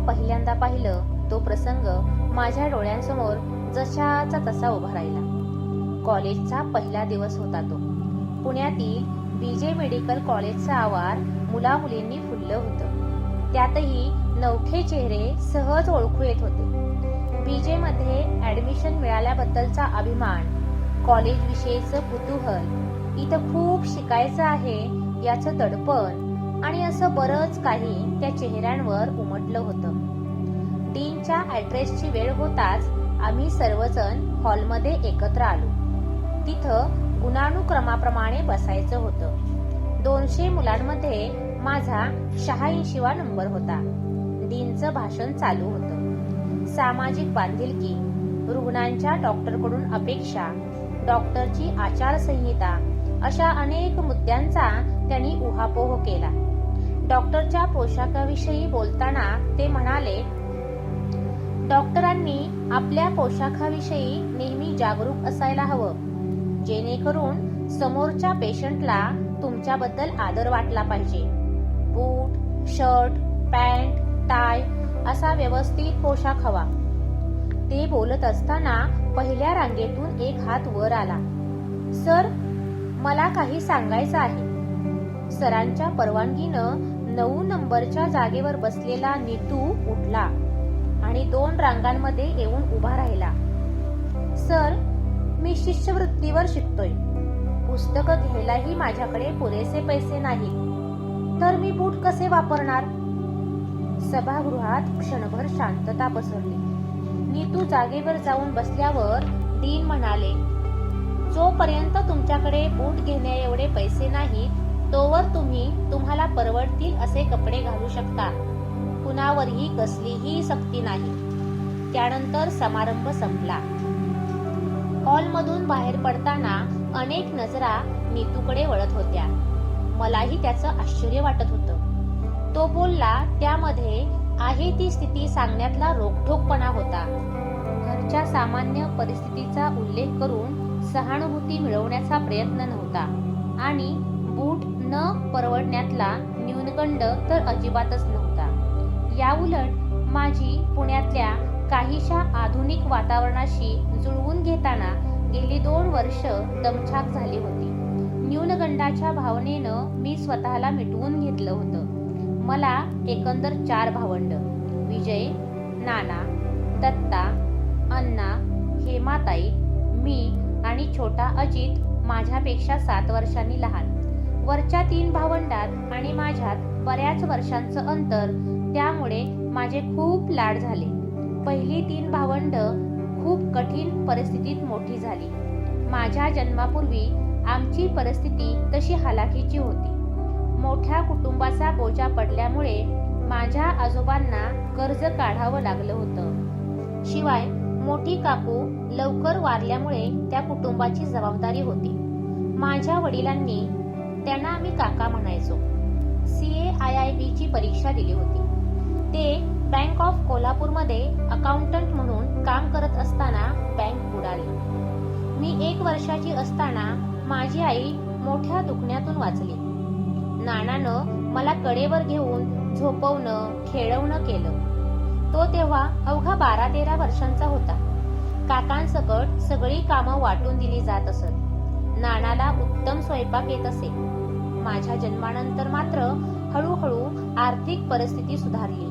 पहिल्यांदा पाहिलं तो प्रसंग माझ्या डोळ्यांसमोर जशाचा तसा उभा राहिला. कॉलेजचा पहिला दिवस होता तो. पुण्यातील बीजे मेडिकल कॉलेजचं आवार मुलामुलींनी फुललं होतं. त्यातही नवखे चेहरे सहज ओळखू येत होते. बीजे मध्ये ऍडमिशन मिळाल्याबद्दलचा अभिमान, कॉलेज विषयीचं कुतूहल, इथं खूप शिकायचं आहे याचं दडपण आणि असं बरंच काही त्या चेहऱ्यांवर उमटलं होतं. डीनच्या ऍड्रेसची वेळ होताच आम्ही सर्वजण हॉलमध्ये एकत्र आलो. तिथं गुणानुक्रमाप्रमाणे बसायचं होतं. 200 मुलांमध्ये माझा 86वा नंबर होता. डीनचं भाषण चालू होतं. सामाजिक बांधिलकी, रुग्णांच्या डॉक्टरकडून अपेक्षा, डॉक्टरची आचारसंहिता अशा अनेक मुद्द्यांचा त्यांनी उहापोह केला. डॉक्टरच्या पोशाखाविषयी बोलताना ते म्हणाले, डॉक्टरांनी आपल्या पोशाखाविषयी नेहमी जागरूक असायला हवं, जेणेकरून समोरच्या पेशंटला तुमच्याबद्दल आदर वाटला पाहिजे. बूट, शर्ट, पॅन्ट, टाय असा व्यवस्थित पोशाख हवा. ते बोलत असताना पहिल्या रांगेतून एक हात वर आला. सर, मला काही सांगायचं आहे. सरांच्या परवानगीनं 9 नंबरच्या जागेवर बसलेला नीतू उठला आणि 2 रांगांमध्ये येऊन उभा राहिला. सर, मी शिष्यवृत्तीवर शिकतोय. पुस्तकं घ्यायलाही माझ्याकडे पुरेसे पैसे नाहीत, तर मी बूट कसे वापरणार? सभागृहात क्षणभर शांतता पसरली. नीतू जागेवर जाऊन बसल्यावर डीन म्हणाले, जोपर्यंत तुमच्याकडे बूट घेण्या एवढे पैसे नाहीत तोवर तुम्ही तुम्हाला परवडतील असे कपडे घालू शकता. कुणावरही कसलीही सक्ती नाही. त्यानंतर समारंभ संपला. हॉलमधून बाहेर पडताना अनेक नजरा नीतूकडे वळत होत्या. मलाही त्याचं आश्चर्य वाटत होतं. तो बोलला त्यामध्ये आहे ती स्थिती सांगण्यातला रोखठोकपणा होता. घरच्या सामान्य परिस्थितीचा उल्लेख करून सहानुभूती मिळवण्याचा प्रयत्न नव्हता आणि बूट न परवडण्यातला न्यूनगंड तर अजिबातच नव्हता. याउलट माझी पुण्यातल्या काहीशा आधुनिक वातावरणाशी जुळवून घेताना गेली 2 वर्ष दमछाक झाली होती. न्यूनगंडाच्या भावनेनं मी स्वतःला मिटवून घेतलं होतं. मला एकंदर 4 भावंड, विजय, नाना, दत्ता, अण्णा, हेमाताई, मी आणि छोटा अजित माझ्यापेक्षा 7 वर्षांनी लहान. वरच्या 3 भावंडात आणि माझ्यात बऱ्याच वर्षांचं अंतर, त्यामुळे माझे खूप लाड झाले. पहिली 3 भावंड खूप कठीण परिस्थितीत मोठी झाली. माझ्या जन्मापूर्वी आमची परिस्थिती तशी हलाखीची होती. मोठ्या कुटुंबाचा बोजा पडल्यामुळे माझ्या आजोबांना कर्ज काढावं लागलं होतं. शिवाय मोठी काकू लवकर वारल्यामुळे त्या कुटुंबाची जबाबदारी होती. माझ्या वडिलांनी, त्यांना आम्ही काका म्हणायचो, CAIIB ची परीक्षा दिली होती. ते बँक ऑफ कोल्हापूरमध्ये अकाउंटंट म्हणून काम करत असताना बँक बुडाली. मी 1 वर्षाची असताना माझी आई मोठ्या दुखण्यातून वाचली. नानानं मला कडेवर घेऊन झोपवणं, खेळवणं केलं. तो तेव्हा अवघा 12-13 वर्षांचा होता. काकांसकट सगळी कामं वाटून दिली जात असत. नानाला उत्तम स्वयंपाक येत असे. माझ्या जन्मानंतर मात्र हळूहळू आर्थिक परिस्थिती सुधारली.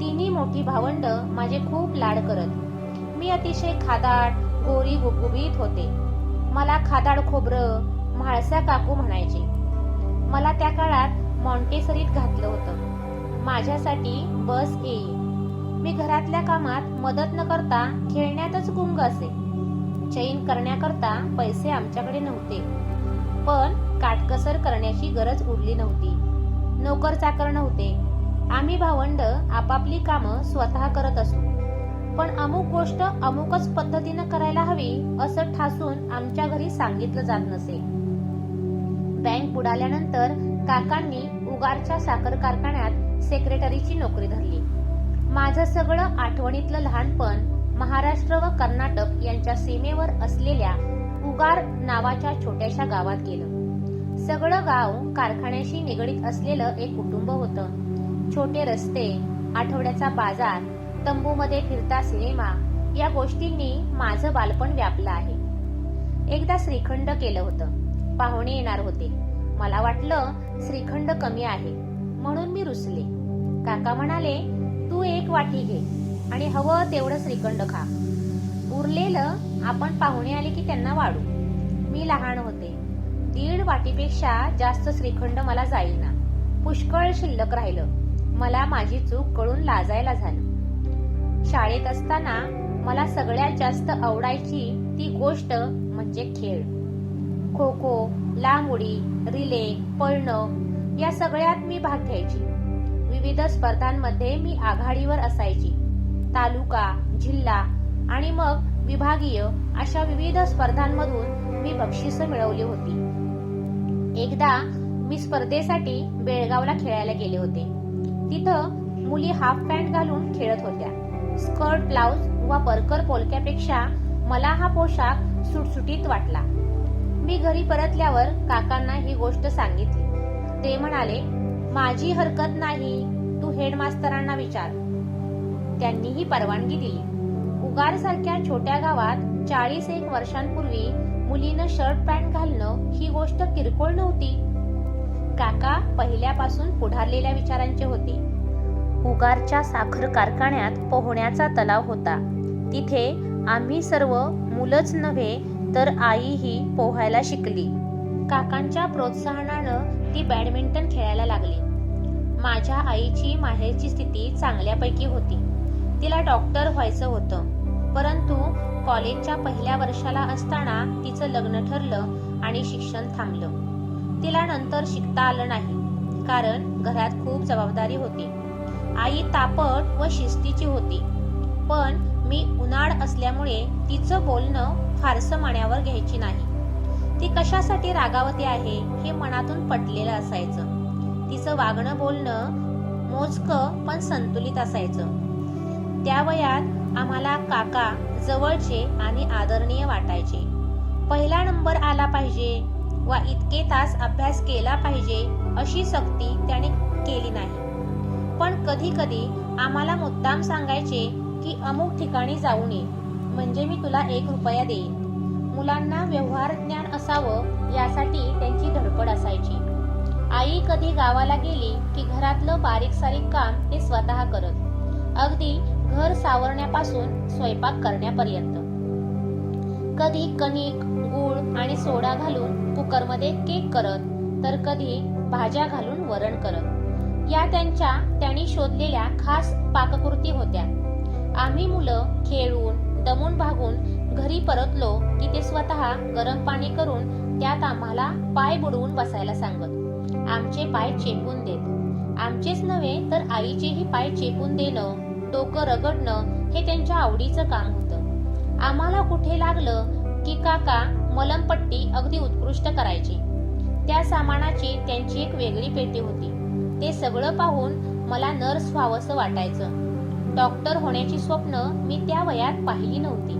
तिन्ही मोठी भावंड माझे खूप लाड करत. मी अतिशय खादाड, गोरी गुबगुबीत होते. मला खादाड खोबरं, म्हाळसा काकू म्हणायचे. मला त्या काळात मॉन्टेसरीत घातलं होतं. माझ्यासाठी बस येई. मी घरातल्या कामात मदत न करता खेळण्यातच गुंग असे. चैन करण्याकरता पैसे आमच्याकडे नव्हते, पण काटकसर करण्याची गरज उरली नव्हती. नोकर चाकर नव्हते. आम्ही भावंड आपापली कामं स्वतः करत असू, पण अमुक गोष्ट अमुकच पद्धतीनं करायला हवी असं ठासून आमच्या घरी सांगितलं जात नसे. बँक बुडाल्यानंतर काकांनी उगारच्या साखर कारखान्यात सेक्रेटरीची नोकरी धरली. माझं सगळं आठवणीतलं लहानपण महाराष्ट्र व कर्नाटक यांच्या सीमेवर असलेल्या उगार नावाच्या छोट्याशा गावात गेलं. सगळं गाव कारखान्याशी निगडीत असलेलं एक कुटुंब होतं. छोटे रस्ते, आठवड्याचा बाजार, तंबूमध्ये फिरता सिनेमा या गोष्टींनी माझं बालपण व्यापलं आहे. एकदा श्रीखंड केलं होतं. पाहुणे येणार होते. मला वाटलं श्रीखंड कमी आहे म्हणून मी रुसले. काका म्हणाले, तू एक वाटी घे आणि हवं तेवढं श्रीखंड खा. उरलेलं आपण पाहुणे आले की त्यांना वाढू. मी लहान होते. 1.5 वाटीपेक्षा जास्त श्रीखंड मला जाईना. पुष्कळ शिल्लक राहिलं. मला माझी चूक कळून लाजायला झालं. शाळेत असताना मला सगळ्यात जास्त आवडायची ती गोष्ट म्हणजे खेळ. खो खो, लांब उडी, रिले, पळणं या सगळ्यात मी भाग घ्यायची. विविध स्पर्धांमध्ये मी आघाडीवर असायची. तालुका, जिल्हा आणि मग विभागीय अशा विविध स्पर्धांमधून मी बक्षिसं मिळवली होती. एकदा मी स्पर्धेसाठी बेळगावला खेळायला गेले होते. तिथं मुली हाफ पॅन्ट घालून खेळत होत्या. स्कर्ट, ब्लाउज वा परकर पोलक्यापेक्षा मला हा पोशाख सुटसुटीत वाटला. मी घरी परतल्यावर काकांना ही गोष्ट सांगितली. ते म्हणाले, माझी हरकत नाही, तू हेडमास्तरांना विचार. त्यांनीही परवानगी दिली. उगार सारख्या छोट्या गावात 40 वर्षांपूर्वी मुलीनं शर्ट पॅन्ट घालणं ही गोष्ट किरकोळ नव्हती. काका पहिल्यापासून पुढारलेल्या विचारांचे होते. उगारच्या साखर कारखान्यात पोहण्याचा तलाव होता. तिथे आम्ही सर्व मुलंच नव्हे तर आईही पोहायला शिकली. काकांच्या प्रोत्साहनानं ती बॅडमिंटन खेळायला लागली. माझ्या आईची माहेरची स्थिती चांगल्यापैकी होती. तिला डॉक्टर व्हायचं होतं. परंतु कॉलेजच्या पहिल्या वर्षाला असताना तिचं लग्न ठरलं आणि शिक्षण थांबलं. तिला नंतर शिकता आलं नाही कारण घरात खूप जबाबदारी होती. आई तापट व शिस्तीची होती. पण मी उन्हाळ असल्यामुळे तिचं बोलणं फारसं मनावर घ्यायची नाही. ती कशासाठी रागावती आहे हे मनातून पटलेलं असायचं. तिचं वागणं बोलणं मोजकं पण संतुलित असायचं. त्या वयात आम्हाला काका जवळचे आणि आदरणीय वाटायचे. पहिला नंबर आला पाहिजे वा इतके तास अभ्यास केला पाहिजे अशी सक्ती त्याने केली नाही. पण कधी कधी आम्हाला मुद्दाम सांगायचे की अमुक ठिकाणी जाऊन ये म्हणजे मी तुला 1 रुपया देईन. मुलांना व्यवहार ज्ञान असावं यासाठी त्यांची धडपड असायची. आई कधी गावाला गेली की घरातलं बारीक सारीक काम ते स्वतः करत. अगदी घर सावरण्यापासून स्वयंपाक करण्यापर्यंत. कधी कणिक, गूळ आणि सोडा घालून कुकरमध्ये केक करत तर कधी भाज्या घालून वरण करत. या त्यांनी शोधलेल्या खास पाककृती होत्या. आम्ही मुलं खेळून दमून भागून घरी परतलो की ते स्वतः गरम पाणी करून त्यात आम्हाला पाय बुडवून बसायला सांगत. आमचे पाय चेपून देत. आमचेच नव्हे तर आईचेही पाय चेपून देणं, डोकं रगडणं हे त्यांच्या आवडीचं काम होतं. आम्हाला कुठे लागलं की काका मलमपट्टी अगदी उत्कृष्ट करायची. त्या सामानाची त्यांची एक वेगळी पेटी होती. ते सगळं पाहून मला नर्स व्हावंसं वाटायचं. डॉक्टर होण्याची स्वप्न मी त्या वयात पाहिली नव्हती.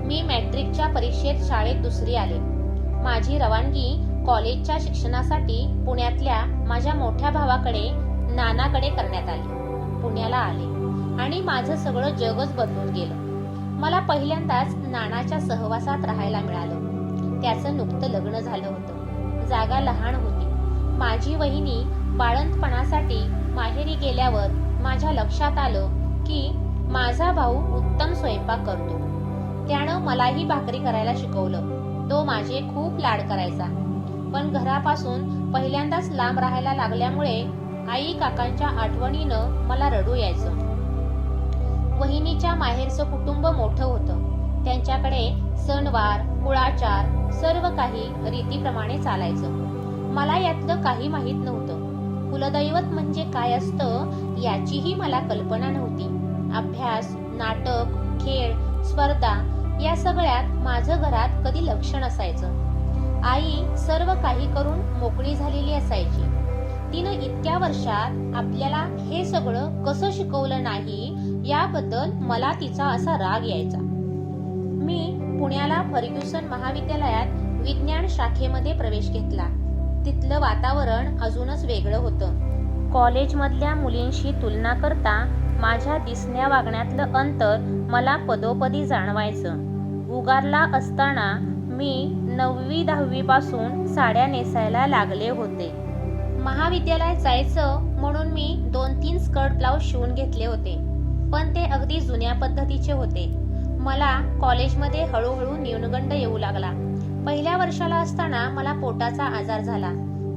मी मॅट्रिकच्या परीक्षेत शाळेत 2री आले. माझी रवानगी कॉलेजच्या शिक्षणासाठी पुण्यातल्या माझ्या मोठ्या भावाकडे नानाकडे करण्यात आली. पुण्याला आले आणि माझं सगळं जगच बदलून गेलं. मला पहिल्यांदाच नानाच्या सहवासात राहायला मिळालं. त्याचं नुकतं लग्न झालं होतं. जागा लहान होती. माझी वहिनी बाळंतपणासाठी माहेरी गेल्यावर माझ्या लक्षात आलं की माझा भाऊ उत्तम स्वयंपाक करतो. त्यानं मलाही भाकरी करायला शिकवलं. तो माझे खूप लाड करायचा. पण घरापासून पहिल्यांदाच लांब राहायला लागल्यामुळे आई काकांच्या आठवणीनं मला रडू यायचं. वहिनीच्या माहेरचं कुटुंब मोठं होतं. त्यांच्याकडे सणवार, कुळाचार सर्व काही रीतीप्रमाणे चालायचं. मला यातलं काही माहीत नव्हतं. कुलदैवत म्हणजे काय असतं याचीही मला कल्पना नव्हती. अभ्यास, नाटक, खेळ, स्पर्धा या सगळ्यात माझं घरात कधी लक्ष नसायचं. आई सर्व काही करून मोकळी झालेली असायची. तिनं इतक्या वर्षात आपल्याला हे सगळं कसं शिकवलं नाही याबद्दल मला तिचा असा राग यायचा. मी पुण्याला फर्ग्युसन महाविद्यालयात विज्ञान शाखेमध्ये प्रवेश घेतला. तिथलं वातावरण अजूनच वेगळं होतं. कॉलेजमधल्या मुलींशी तुलना करता माझ्या दिसण्या वागण्यातलं अंतर मला पदोपदी जाणवायचं. उगारला असताना मी 9वी-10वी पासून साड्या नेसायला लागले होते. महाविद्यालयात जायचं म्हणून मी 2-3 स्कर्ट ब्लाऊज शिवून घेतले होते, पण ते अगदी जुन्या पद्धतीचे होते. मला कॉलेजमध्ये हळूहळू न्यूनगंड येऊ लागला. पहिल्या वर्षाला असताना मला पोटाचा आजार झाला.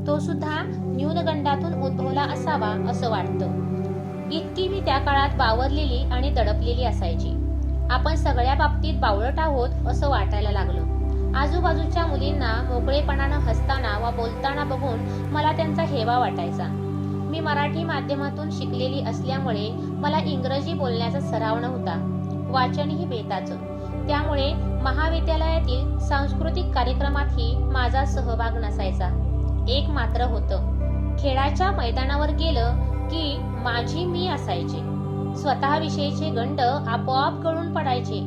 तो सुद्धा न्यूनगंडातून उद्भवला असावा असं वाटतं. इतकी मी त्या काळात बावरलेली आणि दडपलेली असायची. आपण सगळ्या बाबतीत बावळट आहोत असं वाटायला लागलं. आजूबाजूच्या मुलींना मोकळेपणानं हसताना व बोलताना बघून मला त्यांचा हेवा वाटायचा. मी मराठी माध्यमातून शिकलेली असल्यामुळे मला इंग्रजी बोलण्याचा सराव नव्हता, वाचनही बेताचं. त्यामुळे महाविद्यालयातील सांस्कृतिक कार्यक्रमातही माझा सहभाग नसायचा. एक मात्र होतं, खेळाच्या मैदानावर गेलं की माझी मी असायचे. स्वतःविषयीचे गंड आपोआप गळून पडायचे.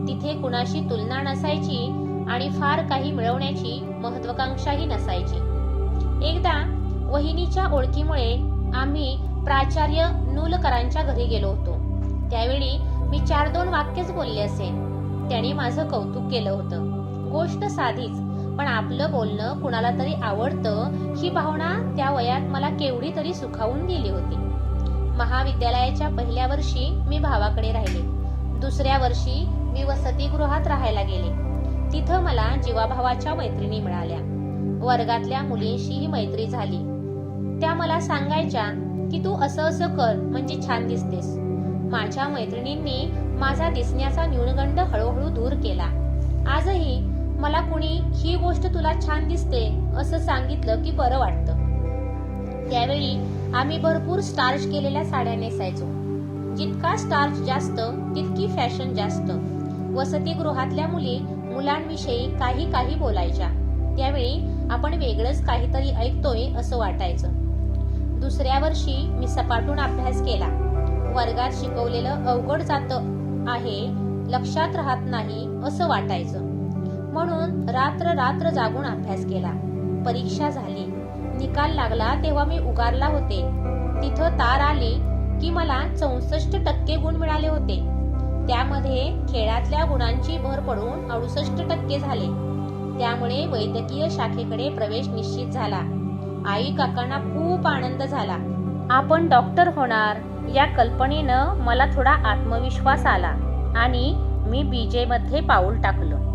तिथे कुणाशी तुलना नसायची आणि फार काही मिळवण्याची महत्वाकांक्षाही नसायची. एकदा वहिनीच्या ओळखीमुळे आम्ही प्राचार्य नूलकरांच्या घरी गेलो होतो. त्यावेळी मी 4-2 वाक्यच बोलले असेल. त्यांनी माझं कौतुक केलं होतं. गोष्ट साधीच, पण आपलं बोलणं कुणाला तरी आवडतं ही भावना त्या वयात मला केवढी तरी सुखावून गेली होती. महाविद्यालयाच्या पहिल्या वर्षी मी भावाकडे राहिले. दुसऱ्या वर्षी मी वसतिगृहात राहायला गेले. तिथं मला जीवाभावाच्या मैत्रिणी मिळाल्या. वर्गातल्या मुलींशीही मैत्री झाली. त्या मला सांगायच्या की तू असं असं कर म्हणजे छान दिसतेस. माझ्या मैत्रिणींनी माझा दिसण्याचा न्यूनगंड हळूहळू दूर केला. आजही मला कुणी ही गोष्ट तुला छान दिसते असं सांगितलं की बरं वाटतं. त्यावेळी आम्ही भरपूर स्टार्च केलेल्या साड्या नेसायचो. जितका स्टार्च जास्त तितकी फॅशन जास्त. वसतिगृहातल्या मुली मुलांविषयी काही बोलायच्या. त्यावेळी आपण वेगळंच काहीतरी ऐकतोय असं वाटायचं. दुसऱ्या वर्षी मी सपाटून अभ्यास केला. वर्गात शिकवलेलं अवघड जातं आहे, लक्षात राहत नाही असं वाटायचं. म्हणून रात्र जागून अभ्यास केला. परीक्षा झाली. निकाल लागला तेव्हा मी उगारला होते. तिथं तार आली की मला 64% गुण मिळाले होते. त्यामध्ये खेळातल्या गुणांची भर पडून 68% झाले. त्यामुळे वैद्यकीय शाखेकडे प्रवेश निश्चित झाला. आई काकांना खूप आनंद झाला. आपण डॉक्टर होणार या कल्पनेनं मला थोडा आत्मविश्वास आला आणि मी BJ मध्ये पाऊल टाकलं.